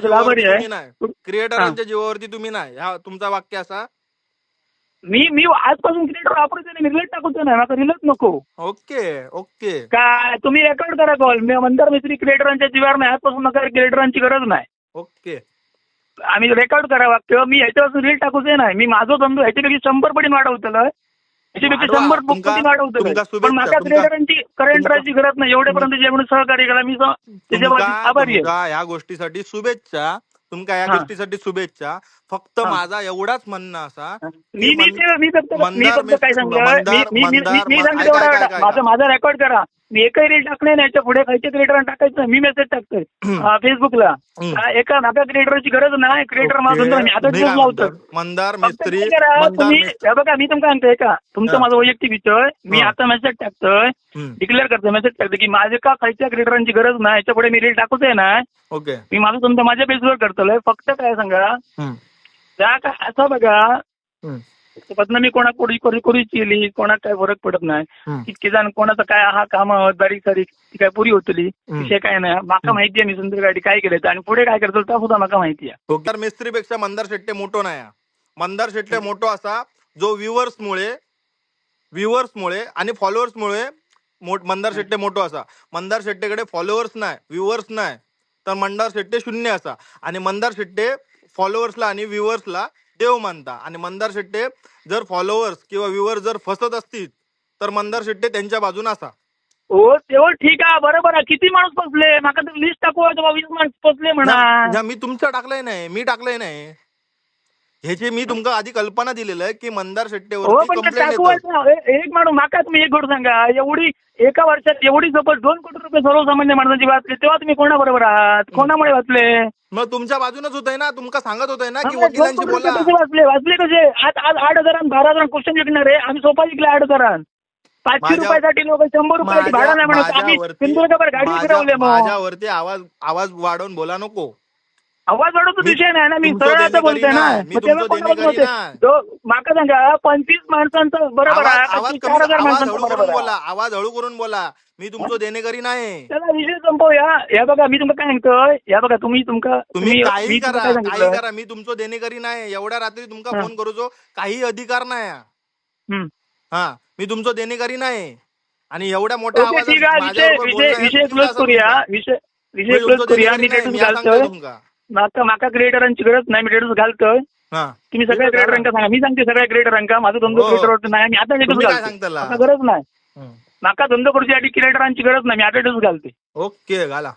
आभारी आहे. क्रिएटरांच्या जीवावरती तुम्ही नाही, हा तुमचा वाक्य असा. मी आजपासून क्रिएटर वापरायचं नाही, रिलेट टाकूचं नाही, आता रिलेट नको. ओके ओके काय तुम्ही रेकॉर्ड करा कॉल, मी मंदार मिस्त्री क्रिएटरांच्या जीवावर नाही, आजपासून नका, क्रिएटरांची गरज नाही. ओके आम्ही रेकॉर्ड करा वाक्य, मी ह्याच्यापासून रील टाकूचे नाही. मी माझा धंदो ह्याच्यापैकी 100 पटीने वाढवतलं, ह्याच्यापैकी 100 पटीने वाढवतलं. पण माझ्या क्रिएटरांची करंटरांची गरज नाही. एवढ्यापर्यंत जे म्हणून सहकार्य केला मी त्याच्यावर आभारी आहे. या गोष्टीसाठी शुभेच्छा तुमका, या गोष्टीसाठी शुभेच्छा. फक्त माझा एवढाच म्हणणं असा, काय सांगतो, माझा रेकॉर्ड करा. मी एकही रील टाकले नाही, याच्या पुढे खायच्या क्रिएटरांना टाकायचं. मी मेसेज टाकतोय फेसबुकला, एका नाका क्रिएटरची गरज नाही. क्रिएटर माझं मी आता दिवस लावतो. मंदार मिस्त्री तुम्ही बघा, मी तुमका सांगतोय का, तुमचं माझा वैयक्तिक विषय, मी आता मेसेज टाकतोय, डिक्लेअर करतोय, मेसेज टाकतोय की माझे का खायच्या क्रिएटरांची गरज नाही, याच्या पुढे मी रील टाकूच आहे ना. ओके, मी माझं तुमचं माझ्या पेजवर करतोय. फक्त काय सांगा, त्या काय असं बघा, बदनामी कोणा कोणी केली, कोणा काय फरक पडत नाही. इतके जण कोणाचं काय हा काम बारीक सारीक ती काय पुरी होतली, विषय काय नाही. माका माहिती आहे मी सुंदर गाडी काय केलं आणि पुढे काय करतो त्या सुद्धा माका माहिती आहे. मंदार मिस्त्रीपेक्षा मंदार शेट्टे मोठो नाही. मंदार शेट्टे मोठो असा जो व्ह्युअर्समुळे आणि फॉलोअर्समुळे मंदार शेट्टे मोठो असा. मंदार शेट्टेकडे फॉलोअर्स नाही, व्ह्युअर्स नाही, तर मंदार शेट्टे शून्य असा. आणि मंदार शेट्टे फॉलोअर्सला आणि व्ह्युअर्सला देव मानता. आणि मंदार शेट्टे जर फॉलोअर्स किंवा व्ह्युअर्स जर फसत असतील तर मंदार शेट्टे त्यांच्या बाजून असा. हो तेवढं ठीक आहे, बरोबर आहे. किती माणूस फसले, माका तर लिस्ट टाकू, 20 माणूस फसले म्हणा. मी तुमचं टाकलंय नाही, मी टाकलंय नाही, ह्याची मी तुमका आधी कल्पना दिलेलं आहे की मंदार शेट्टेवर कंप्लेंट. एक माणूस माका तुम्ही एक गोष्ट सांगा, एवढी एका वर्षात एवढी जबर 2 कोटी रुपये सर्वसामान्य माणसाची वाचले, तेव्हा तुम्ही कोणाबरोबर आहात, कोणामुळे वाचले? मग तुमच्या बाजूनच होतंय ना, तुमका सांगत होतंय ना की वकिलांशी बोला. वाचले कसे? आज 8,000 12,000 क्वेश्चन विकणार आहे, आम्ही सोपा विकले 8,000. 500 रुपयासाठी लोक 100 रुपयाची भाडं नाही म्हणत. आम्ही सिंधुदुर्गावर गाडी फिरवले. माझ्यावरती आवाज वाढवून बोला नको. आवाज वाढवतो विषय नाही ना, मी सरळ आता बोलतोय ना. माका सांगा, 25 माणसांचा बरोबर आहे, 4,000 माणसांचा बरोबर आहे. आवाज हळू करून बोला, मी तुमचं देणेकरी नाही. त्याला विषय संपवूया. या बघा मी तुमका काय सांगतोय, या बघा तुम्ही काही करा, मी तुमचं देणेकरी नाही. एवढ्या रात्री तुमका फोन करूचो काही अधिकार नाही. हा, मी तुमचं देणेकरी नाही. आणि एवढ्या मोठ्या विषय क्लोज करूया. विषय क्लोज करूया. मी स्टेटस घालतोय, माका क्रिएटरांची गरज नाही, मी स्टेटस घालतोय. तुम्ही सगळ्या क्रिएटरांका सांगा, मी सांगते सगळ्या क्रिएटरांका माझा धंदो क्रिएटर नाही, मी आता स्टेटस घालतो. गरज नाही, माका धंदो करूची क्रिएटरांची गरज नाही, मी आता स्टेटस घालते. ओके, घाला.